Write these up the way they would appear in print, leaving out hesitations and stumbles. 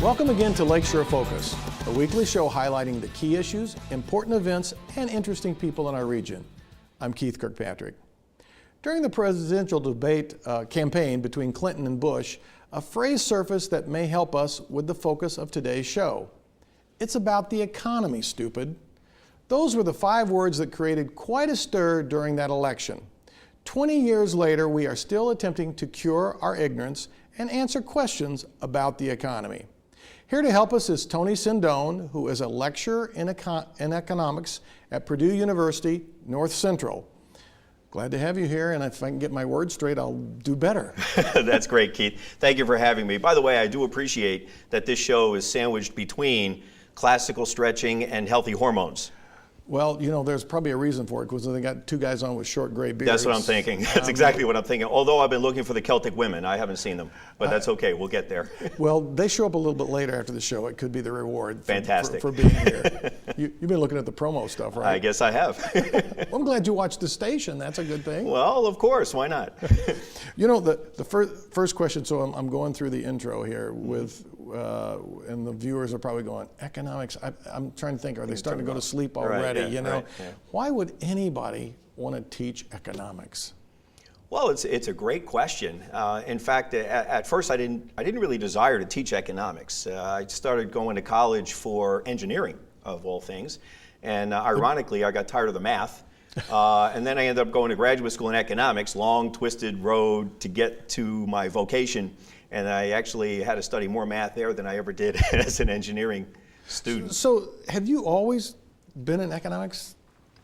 Welcome again to Lakeshore Focus, a weekly show highlighting the key issues, important events, and interesting people in our region. I'm Keith Kirkpatrick. During the presidential debate campaign between Clinton and Bush, a phrase surfaced that may help us with the focus of today's show. It's about the economy, stupid. Those were the 5 words that created quite a stir during that election. 20 years later, we are still attempting to cure our ignorance and answer questions about the economy. Here to help us is Tony Sindone, who is a lecturer in economics at Purdue University North Central. Glad to have you here, and if I can get my words straight, I'll do better. That's great, Keith. Thank you for having me. By the way, I do appreciate that this show is sandwiched between classical stretching and healthy hormones. Well, you know, there's probably a reason for it, because they got 2 guys on with short gray beards. That's what I'm thinking. That's exactly what I'm thinking. Although I've been looking for the Celtic women, I haven't seen them, but that's okay. We'll get there. Well, they show up a little bit later after the show. It could be the reward for being here. You've been looking at the promo stuff, right? I guess I have. Well, I'm glad you watched the station. That's a good thing. Well, of course. Why not? You know, the first question, so I'm going through the intro here with, and the viewers are probably going, economics, I'm trying to think, are they starting to go to sleep already? Right, yeah, you know, right, yeah. Why would anybody want to teach economics? Well, it's a great question. In fact, at first I didn't really desire to teach economics. I started going to college for engineering, of all things, and ironically, I got tired of the math. And then I ended up going to graduate school in economics, long twisted road to get to my vocation. And I actually had to study more math there than I ever did as an engineering student. So have you always been an economics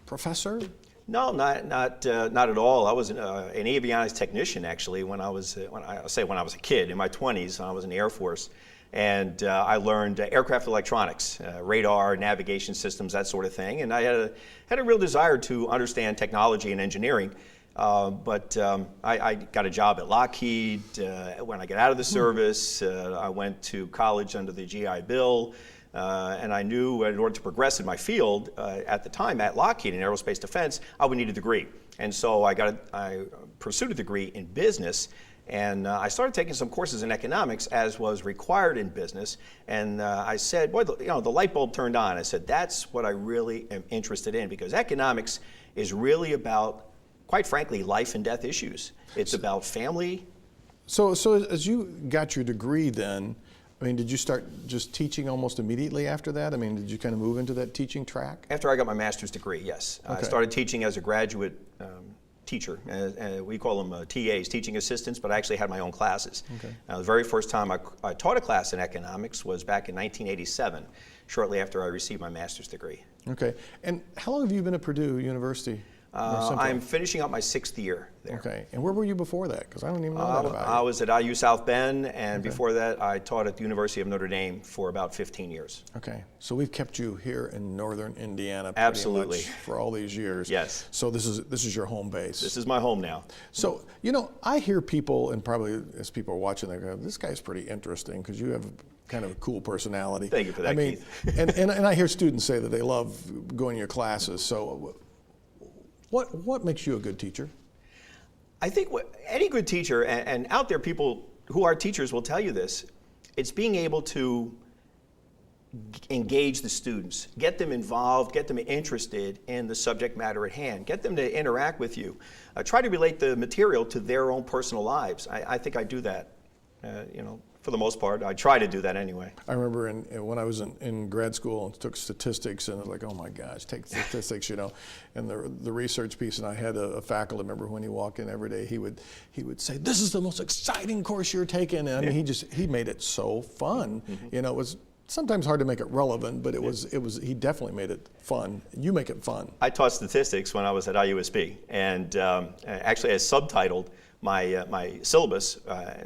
professor? No, not at all. I was an avionics technician actually when I was a kid in my 20s. I was in the Air Force, and I learned aircraft electronics, radar, navigation systems, that sort of thing. And I had a real desire to understand technology and engineering. But I got a job at Lockheed. When I got out of the service, I went to college under the GI Bill, and I knew in order to progress in my field at the time at Lockheed in aerospace defense, I would need a degree. And so I pursued a degree in business, and I started taking some courses in economics as was required in business. And I said, boy, the light bulb turned on. I said, that's what I really am interested in, because economics is really about, quite frankly, life and death issues. It's about family. So as you got your degree then, I mean, did you start just teaching almost immediately after that? I mean, did you kind of move into that teaching track? After I got my master's degree, yes. Okay. I started teaching as a graduate teacher. We call them TAs, teaching assistants, but I actually had my own classes. Okay. The very first time I taught a class in economics was back in 1987, shortly after I received my master's degree. Okay. And how long have you been at Purdue University? I'm finishing up my 6th year there. Okay, and where were you before that? Because I don't even know that about you. I was at IU South Bend, and before that I taught at the University of Notre Dame for about 15 years. Okay, so we've kept you here in northern Indiana pretty Absolutely. much for all these years. Yes. So this is your home base. This is my home now. So, you know, I hear people, and probably as people are watching, they go, this guy's pretty interesting, because you have kind of a cool personality. Thank you for that, Keith. and I hear students say that they love going to your classes. So what makes you a good teacher? I think any good teacher, and out there people who are teachers will tell you this, it's being able to engage the students, get them involved, get them interested in the subject matter at hand, get them to interact with you. Try to relate the material to their own personal lives. I think I do that, for the most part. I try to do that anyway. I remember when I was in grad school and took statistics, and I was like, oh my gosh, take statistics, and the research piece, and I had a faculty, I remember when he walked in every day, he would say, this is the most exciting course you're taking, and I mean, he made it so fun. Mm-hmm. It was sometimes hard to make it relevant, but he definitely made it fun. You make it fun. I taught statistics when I was at IUSB, and actually I subtitled my syllabus,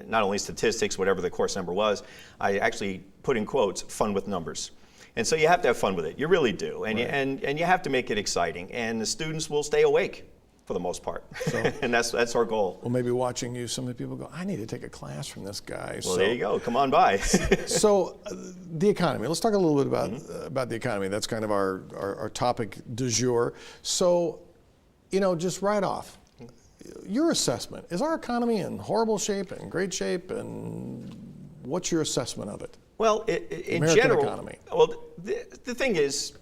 not only statistics, whatever the course number was, I actually put in quotes, fun with numbers. And so you have to have fun with it. You really do. And, and you have to make it exciting. And the students will stay awake for the most part. So, and that's our goal. Well, maybe watching you, some of the people go, I need to take a class from this guy. Well, there you go. Come on by. So the economy. Let's talk a little bit about the economy. That's kind of our topic du jour. So, just right off, your assessment, is our economy in horrible shape, in great shape, and what's your assessment of it? Well, in American general, economy. well, the thing is,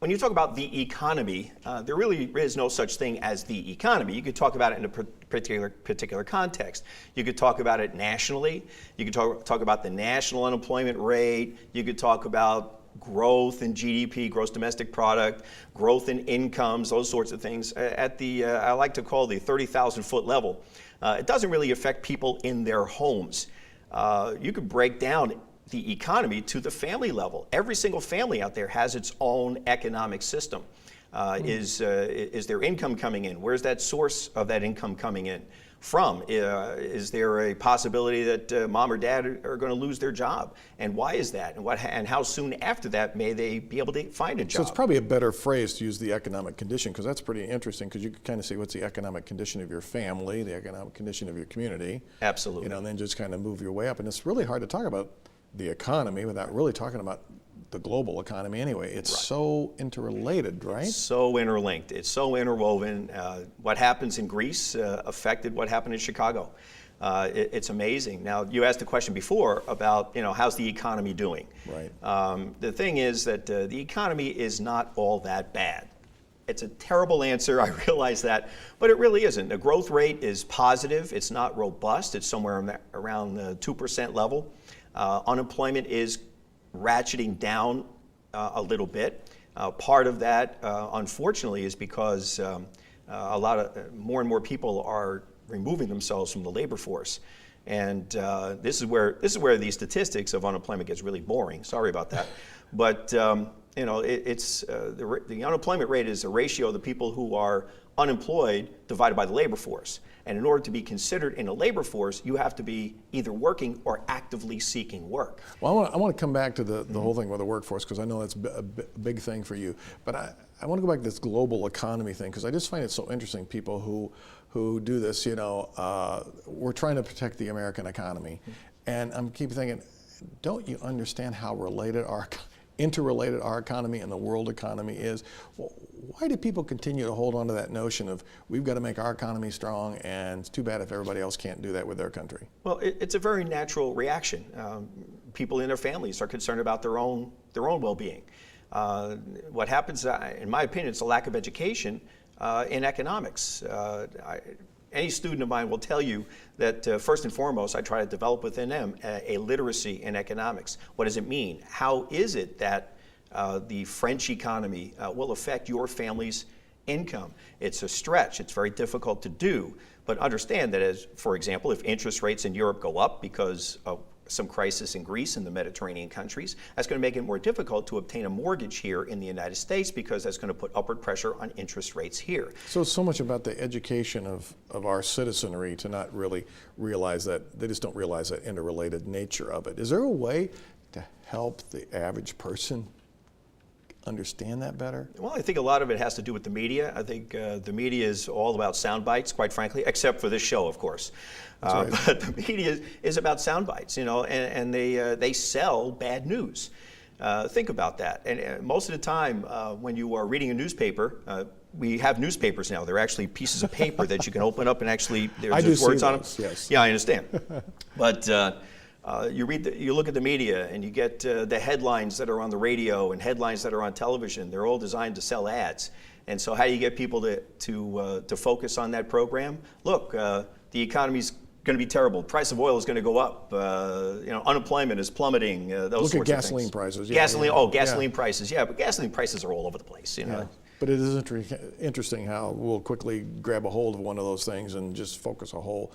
when you talk about the economy, there really is no such thing as the economy. You could talk about it in a particular context. You could talk about it nationally. You could talk about the national unemployment rate. You could talk about growth in GDP, gross domestic product, growth in incomes, those sorts of things. At the, I like to call the 30,000 foot level, it doesn't really affect people in their homes. You could break down the economy to the family level. Every single family out there has its own economic system. Is their income coming in? Where's that source of that income coming in from? Is there a possibility that mom or dad are going to lose their job? And why is that? And how soon after that may they be able to find a job? So it's probably a better phrase to use the economic condition, because that's pretty interesting, because you can kind of see what's the economic condition of your family, the economic condition of your community. Absolutely. And then just kind of move your way up. And it's really hard to talk about the economy without really talking about the global economy anyway. It's right. So interrelated, right? So interlinked. It's so interwoven. What happens in Greece affected what happened in Chicago. It's amazing. Now, you asked the question before about, how's the economy doing? Right. The thing is that the economy is not all that bad. It's a terrible answer, I realize that, but it really isn't. The growth rate is positive. It's not robust. It's somewhere around the 2% level. Unemployment is ratcheting down a little bit. Part of that, unfortunately, is because more and more people are removing themselves from the labor force, and this is where the statistics of unemployment gets really boring. Sorry about that, but it's the unemployment rate is a ratio of the people who are unemployed divided by the labor force. And in order to be considered in a labor force, you have to be either working or actively seeking work. Well, I want to come back to the whole thing with the workforce, because I know that's a big thing for you. But I want to go back to this global economy thing, because I just find it so interesting, people who do this, we're trying to protect the American economy. And I'm keep thinking, don't you understand how interrelated our economy and the world economy is? Well, why do people continue to hold on to that notion of we've got to make our economy strong, and it's too bad if everybody else can't do that with their country? Well, it's a very natural reaction. People in their families are concerned about their own well-being. What happens, in my opinion, it's a lack of education in economics. Any student of mine will tell you that first and foremost, I try to develop within them a literacy in economics. What does it mean? How is it that the French economy will affect your family's income? It's a stretch. It's very difficult to do. But understand that, as for example, if interest rates in Europe go up because of some crisis in Greece and the Mediterranean countries, that's going to make it more difficult to obtain a mortgage here in the United States, because that's going to put upward pressure on interest rates here. So it's so much about the education of our citizenry to not really realize that, they just don't realize that interrelated nature of it. Is there a way to help the average person understand that better? Well, I think a lot of it has to do with the media. I think the media is all about sound bites, quite frankly, except for this show, of course. Right. But the media is about sound bites, and they sell bad news. Think about that. And most of the time, when you are reading a newspaper, we have newspapers now. They're actually pieces of paper that you can open up and actually there's words on them. Yes. Yeah, I understand. But you look at the media and you get the headlines that are on the radio and headlines that are on television. They're all designed to sell ads. And so how do you get people to focus on that program? Look, the economy's going to be terrible. Price of oil is going to go up. Unemployment is plummeting. Those Look sorts at of gasoline things. prices. Yeah, gasoline prices. Yeah, but gasoline prices are all over the place. Yeah. But it is interesting how we'll quickly grab a hold of one of those things and just focus a whole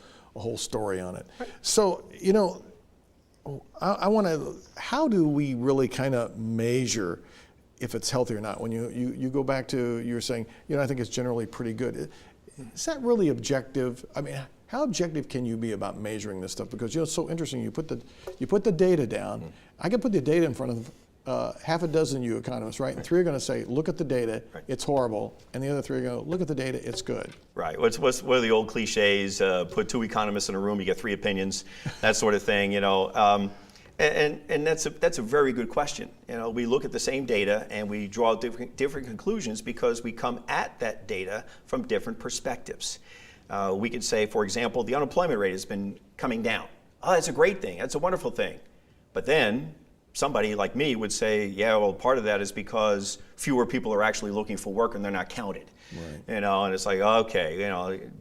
story on it. Right. So I want to. How do we really kind of measure if it's healthy or not? When you go back to, you were saying, I think it's generally pretty good. Is that really objective? I mean, how objective can you be about measuring this stuff? Because it's so interesting. You put the data down. Mm-hmm. I can put the data in front of half a dozen you economists, right? And three are going to say, look at the data, it's horrible. And the other three are going to look at the data, it's good. Right. What are the old cliches? Put two economists in a room, you get three opinions, that sort of thing. And that's a very good question. We look at the same data and we draw different conclusions because we come at that data from different perspectives. We could say, for example, the unemployment rate has been coming down. Oh, that's a great thing. That's a wonderful thing. But then somebody like me would say, yeah, well, part of that is because fewer people are actually looking for work and they're not counted. Right. And it's like, okay,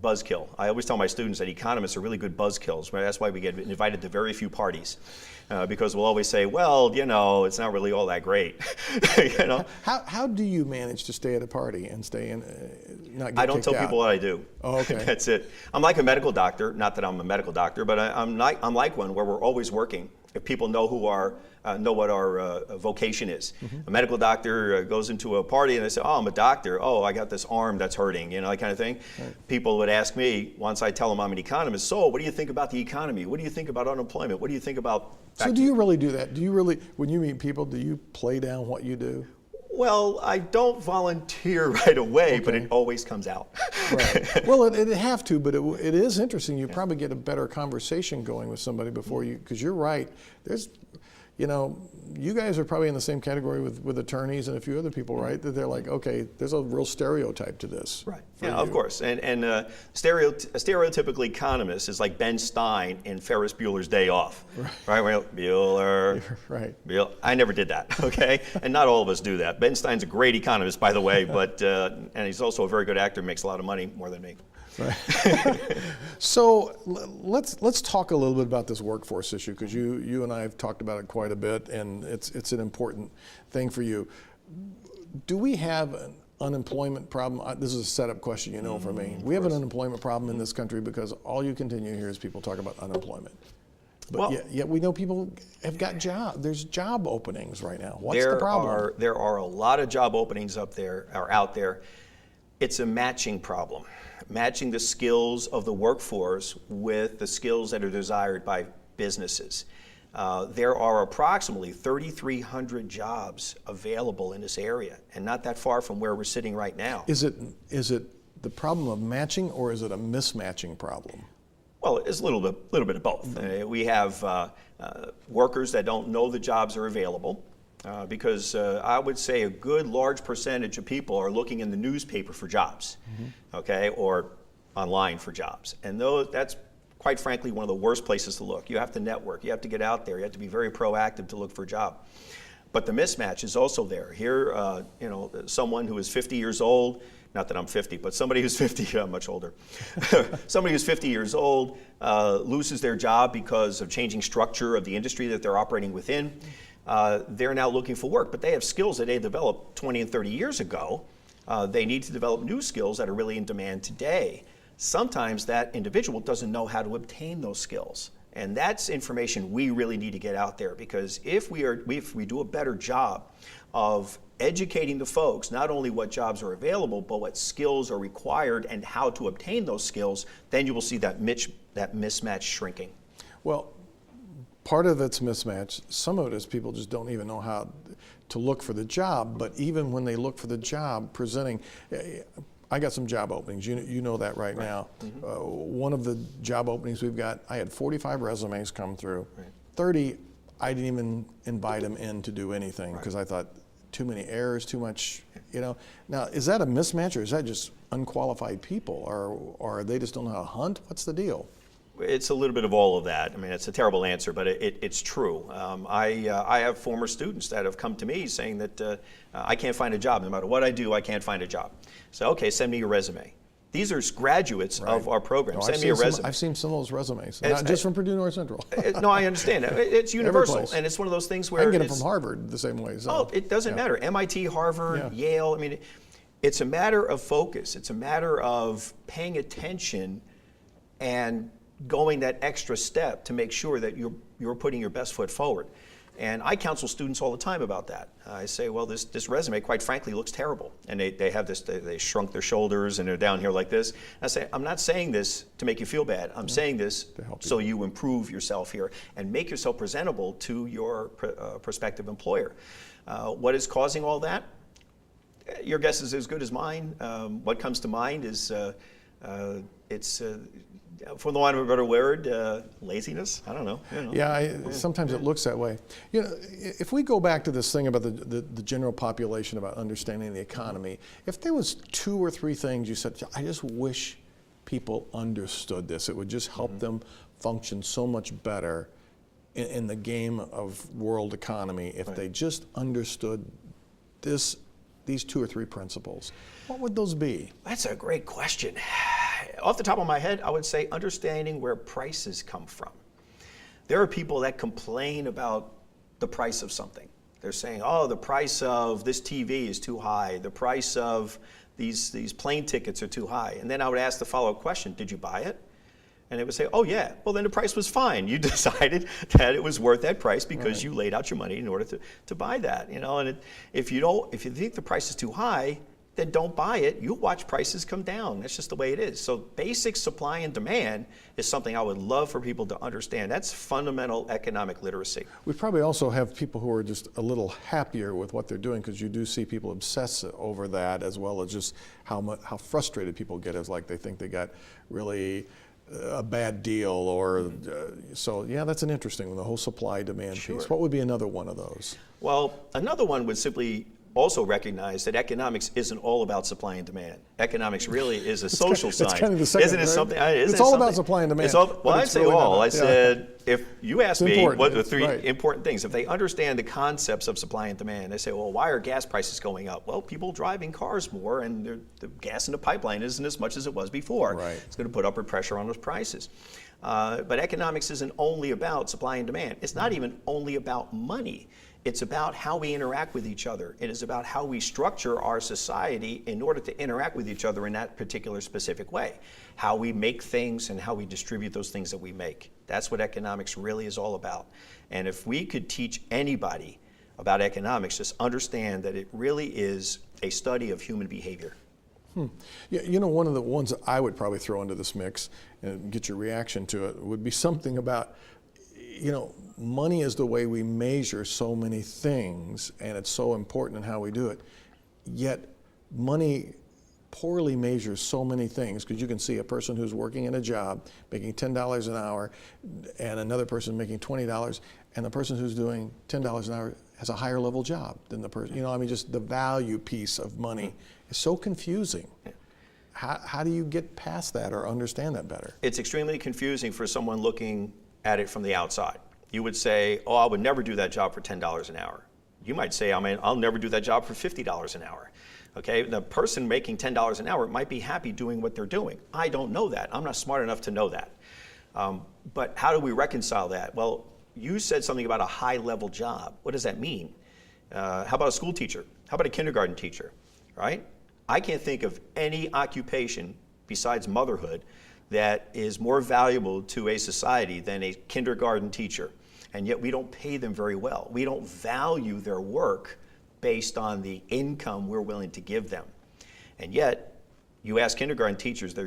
buzzkill. I always tell my students that economists are really good buzzkills. Right? That's why we get invited to very few parties, because we'll always say, well, it's not really all that great. How do you manage to stay at a party and stay in, not get I don't kicked tell out? people what I do. Oh, okay. That's it. I'm like a medical doctor. Not that I'm a medical doctor, but I'm like one where we're always working. If people know know what our vocation is. Mm-hmm. A medical doctor goes into a party and they say, oh, I'm a doctor. Oh, I got this arm that's hurting, that kind of thing. Right. People would ask me, once I tell them I'm an economist, so what do you think about the economy? What do you think about unemployment? What do you think about... So do you really do that? Do you really, when you meet people, do you play down what you do? Well, I don't volunteer right away, okay. But it always comes out. Right. Well, it'd have to, but it is interesting. You probably get a better conversation going with somebody before you, because you're right. There's, you guys are probably in the same category with attorneys and a few other people, right? That they're like, okay, there's a real stereotype to this. Right. Yeah, of course. And a stereotypical economist is like Ben Stein in Ferris Bueller's Day Off. Right? Well, Bueller. Right. I never did that, okay? And not all of us do that. Ben Stein's a great economist, by the way, but and he's also a very good actor, makes a lot of money, more than me. Right. So let's talk a little bit about this workforce issue, because you and I have talked about it quite a bit, and it's an important thing for you. Do we have an unemployment problem? This is a setup question, for me. We have an unemployment problem in this country because all you continue to hear is people talk about unemployment. But yet we know people have got jobs. There's job openings right now. What's the problem? There are a lot of job openings out there. It's a matching problem. Matching the skills of the workforce with the skills that are desired by businesses. There are approximately 3,300 jobs available in this area, and not that far from where we're sitting right now. Is it the problem of matching, or is it a mismatching problem? Well, it's a little bit of both. We have workers that don't know the jobs are available. Because I would say a good large percentage of people are looking in the newspaper for jobs, okay, or online for jobs. And that's quite frankly one of the worst places to look. You have to network, you have to get out there, you have to be very proactive to look for a job. But the mismatch is also there. Here, someone who is 50 years old, not that I'm 50, but somebody who's 50, I'm much older. Somebody who's 50 years old loses their job because of changing structure of the industry that they're operating within. They're now looking for work, but they have skills that they developed 20 and 30 years ago. They need to develop new skills that are really in demand today. Sometimes that individual doesn't know how to obtain those skills. And that's information we really need to get out there, because if we do a better job of educating the folks, not only what jobs are available, but what skills are required and how to obtain those skills, then you will see that mismatch shrinking. Well, part of it's mismatch. Some of it is people just don't even know how to look for the job. But even when they look for the job, presenting, I got some job openings. You know that right now. Mm-hmm. One of the job openings we've got, I had 45 resumes come through. Right. 30, I didn't even invite them in to do anything because I thought too many errors, too much, Now, is that a mismatch, or is that just unqualified people, or they just don't know how to hunt? What's the deal? It's a little bit of all of that. I mean, it's a terrible answer, but it's true. I have former students that have come to me saying that I can't find a job. No matter what I do, I can't find a job. So, okay, send me your resume. These are graduates of our program. Send me a resume. I've seen some of those resumes, not just from Purdue North Central. No, I understand. It's universal, and it's one of those things where I can get them from Harvard the same way. So. Oh, it doesn't matter. MIT, Harvard, Yale. I mean, it's a matter of focus. It's a matter of paying attention and going that extra step to make sure that you're putting your best foot forward. And I counsel students all the time about that. I say, well, this resume, quite frankly, looks terrible. And they have this, they shrunk their shoulders and they're down here like this. And I say, I'm not saying this to make you feel bad. I'm saying this so you improve yourself here and make yourself presentable to your prospective employer. What is causing all that? Your guess is as good as mine. What comes to mind is it's for the want of a better word, laziness. I don't know. Yeah, sometimes it looks that way. If we go back to this thing about the general population, about understanding the economy, if there was 2 or 3 things you said, I just wish people understood this, it would just help them function so much better, in the game of world economy if they just understood these 2 or 3 principles? What would those be? That's a great question. Off the top of my head, I would say understanding where prices come from. There are people that complain about the price of something. They're saying, oh, the price of this TV is too high. The price of these plane tickets are too high. And then I would ask the follow-up question, did you buy it? And they would say, oh yeah, well then the price was fine. You decided that it was worth that price because you laid out your money in order to buy that. And if you think the price is too high, then don't buy it. You'll watch prices come down. That's just the way it is. So basic supply and demand is something I would love for people to understand. That's fundamental economic literacy. We probably also have people who are just a little happier with what they're doing, because you do see people obsess over that, as well as just how frustrated people get. It's like they think they got really a bad deal, or so yeah, that's an interesting one, the whole supply demand piece. What would be another one of those? Well, another one would simply also recognize that economics isn't all about supply and demand. Economics really is a social science. It's kind of the second, isn't it something? It's all about supply and demand. Well, I'd say all. I said, if you ask me what are the 3 important things, if they understand the concepts of supply and demand, they say, well, why are gas prices going up? Well, people driving cars more, and the gas in the pipeline isn't as much as it was before. It's going to put upward pressure on those prices. But economics isn't only about supply and demand. It's not even only about money. It's about how we interact with each other. It is about how we structure our society in order to interact with each other in that particular specific way. How we make things and how we distribute those things that we make. That's what economics really is all about. And if we could teach anybody about economics, just understand that it really is a study of human behavior. Yeah, one of the ones that I would probably throw into this mix and get your reaction to it would be something about, money is the way we measure so many things, and it's so important in how we do it. Yet money poorly measures so many things, because you can see a person who's working in a job making $10 an hour and another person making $20, and the person who's doing $10 an hour has a higher level job than the person. Just the value piece of money is so confusing. How do you get past that or understand that better? It's extremely confusing for someone looking at it from the outside. You would say, oh, I would never do that job for $10 an hour. You might say, I'll never do that job for $50 an hour. Okay, the person making $10 an hour might be happy doing what they're doing. I don't know that. I'm not smart enough to know that. But how do we reconcile that? Well, you said something about a high-level job. What does that mean? How about a school teacher? How about a kindergarten teacher, right? I can't think of any occupation besides motherhood that is more valuable to a society than a kindergarten teacher. And yet we don't pay them very well. We don't value their work based on the income we're willing to give them. And yet, you ask kindergarten teachers, they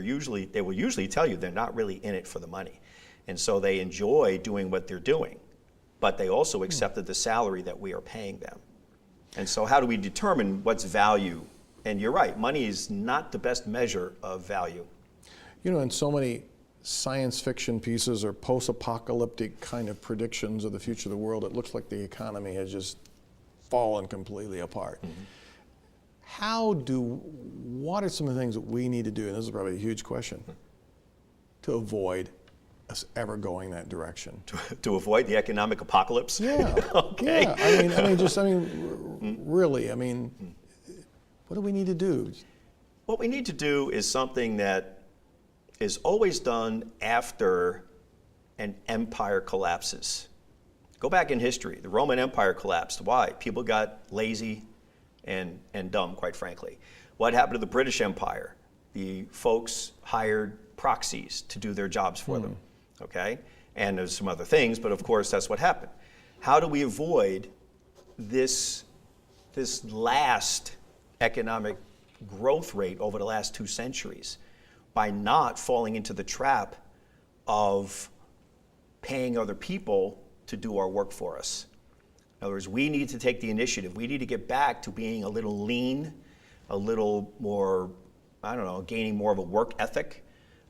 will usually tell you they're not really in it for the money. And so they enjoy doing what they're doing, but they also accepted the salary that we are paying them. And so how do we determine what's value? And you're right, money is not the best measure of value. In so many science fiction pieces or post-apocalyptic kind of predictions of the future of the world, it looks like the economy has just fallen completely apart. What are some of the things that we need to do, and this is probably a huge question, to avoid us ever going that direction? To avoid the economic apocalypse? Yeah. Okay. Yeah. Really, what do we need to do? What we need to do is something that is always done after an empire collapses. Go back in history. The Roman Empire collapsed. Why? People got lazy and dumb, quite frankly. What happened to the British Empire? The folks hired proxies to do their jobs for them, okay? And there's some other things, but of course that's what happened. How do we avoid this last economic growth rate over the last 2 centuries? By not falling into the trap of paying other people to do our work for us. In other words, we need to take the initiative. We need to get back to being a little lean, a little more, gaining more of a work ethic,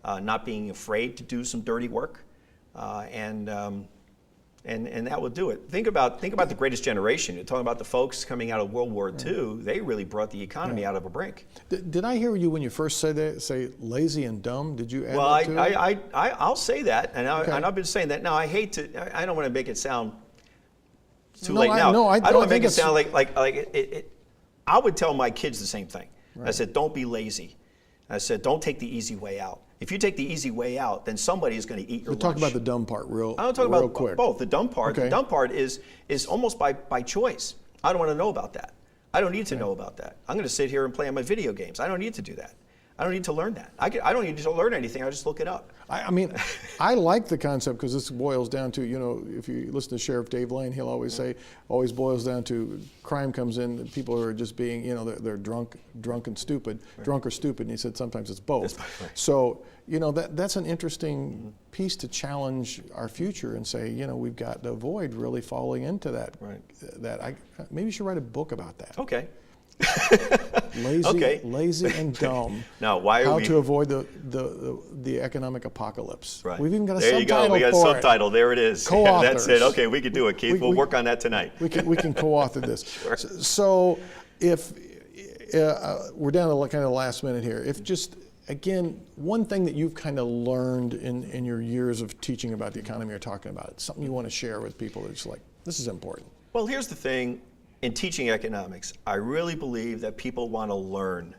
not being afraid to do some dirty work, and And that will do it. Think about the greatest generation. You're talking about the folks coming out of World War II. They really brought the economy out of a brink. Did I hear you when you first said that, say lazy and dumb? Did you add well, that to it? I'll say that, and I've been saying that. Now, I hate to. I don't want to make it sound too late now. No, I don't want to make it sound like it. I would tell my kids the same thing. Right. I said, don't be lazy. I said, don't take the easy way out. If you take the easy way out, then somebody is going to eat your lunch. Talk about the dumb part real I don't talk about quick. Both. The dumb part. Okay. The dumb part is almost by choice. I don't want to know about that. I don't need to know about that. I'm going to sit here and play on my video games. I don't need to do that. I don't need to learn that. I don't need to learn anything. I just look it up. I mean, I like the concept because this boils down to, if you listen to Sheriff Dave Lane, he'll always say, always boils down to crime comes in, people who are just being, they're drunk and stupid, drunk or stupid, and he said sometimes it's both. Right. So, that's an interesting piece to challenge our future and say, we've got to avoid really falling into that. Right. Maybe you should write a book about that. Okay. Lazy and dumb. Now, why are how we to avoid the economic apocalypse? Right. We've even got a there subtitle. You go. We got a subtitle. There it is. Co-authors. That's it. Okay, we can do it, Keith. We'll work on that tonight. We can co-author this. Sure. So if we're down to kind of the last minute here, if just again one thing that you've kind of learned in your years of teaching about the economy you're talking about, something you want to share with people that's like this is important. Well, here's the thing. In teaching economics, I really believe that people want to learn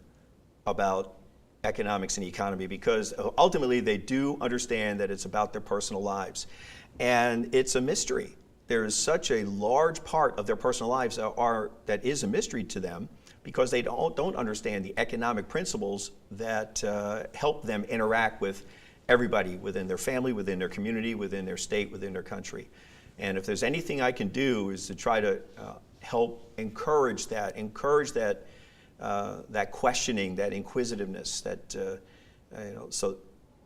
about economics and the economy because ultimately they do understand that it's about their personal lives. And it's a mystery. There is such a large part of their personal lives that is a mystery to them because they don't understand the economic principles that help them interact with everybody within their family, within their community, within their state, within their country. And if there's anything I can do is to try to help encourage that questioning, that inquisitiveness, so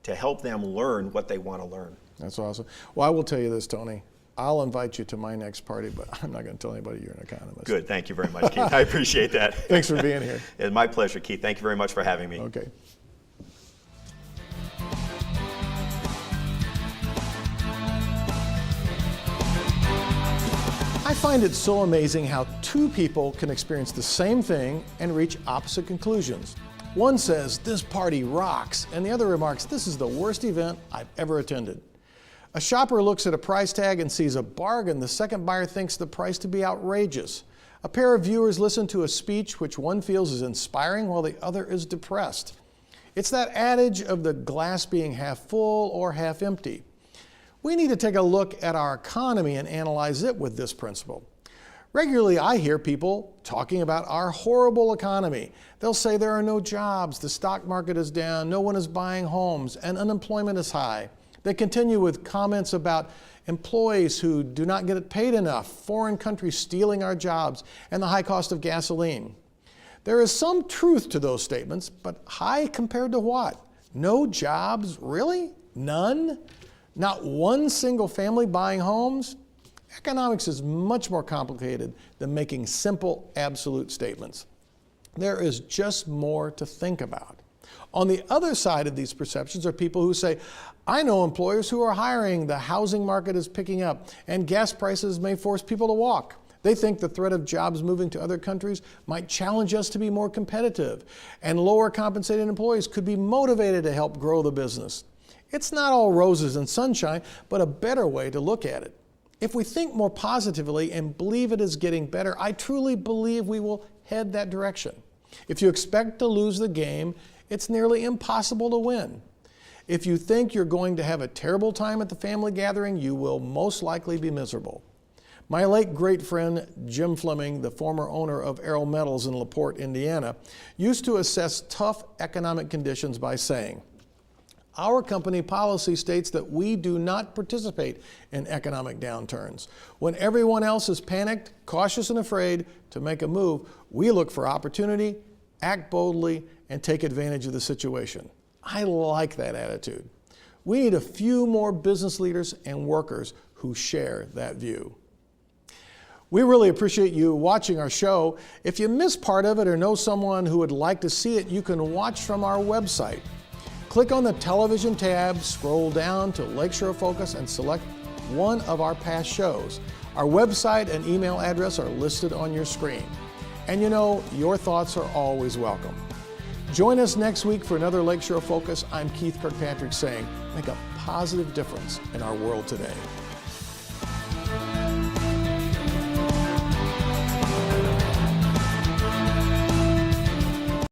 to help them learn what they want to learn. That's awesome. Well, I will tell you this, Tony. I'll invite you to my next party, but I'm not going to tell anybody you're an economist. Good. Thank you very much, Keith. I appreciate that. Thanks for being here. It's my pleasure, Keith. Thank you very much for having me. Okay. I find it so amazing how two people can experience the same thing and reach opposite conclusions. One says, "This party rocks," and the other remarks, "This is the worst event I've ever attended." A shopper looks at a price tag and sees a bargain. The second buyer thinks the price to be outrageous. A pair of viewers listen to a speech which one feels is inspiring while the other is depressed. It's that adage of the glass being half full or half empty. We need to take a look at our economy and analyze it with this principle. Regularly, I hear people talking about our horrible economy. They'll say there are no jobs, the stock market is down, no one is buying homes, and unemployment is high. They continue with comments about employees who do not get paid enough, foreign countries stealing our jobs, and the high cost of gasoline. There is some truth to those statements, but high compared to what? No jobs? Really? None? Not one single family buying homes? Economics is much more complicated than making simple, absolute statements. There is just more to think about. On the other side of these perceptions are people who say, "I know employers who are hiring, the housing market is picking up, and gas prices may force people to walk." They think the threat of jobs moving to other countries might challenge us to be more competitive, and lower compensated employees could be motivated to help grow the business. It's not all roses and sunshine, but a better way to look at it. If we think more positively and believe it is getting better, I truly believe we will head that direction. If you expect to lose the game, it's nearly impossible to win. If you think you're going to have a terrible time at the family gathering, you will most likely be miserable. My late great friend Jim Fleming, the former owner of Arrow Metals in LaPorte, Indiana, used to assess tough economic conditions by saying, "Our company policy states that we do not participate in economic downturns. When everyone else is panicked, cautious, and afraid to make a move, we look for opportunity, act boldly, and take advantage of the situation." I like that attitude. We need a few more business leaders and workers who share that view. We really appreciate you watching our show. If you missed part of it or know someone who would like to see it, you can watch from our website. Click on the television tab, scroll down to Lakeshore Focus, and select one of our past shows. Our website and email address are listed on your screen. And you know, your thoughts are always welcome. Join us next week for another Lakeshore Focus. I'm Keith Kirkpatrick saying, make a positive difference in our world today.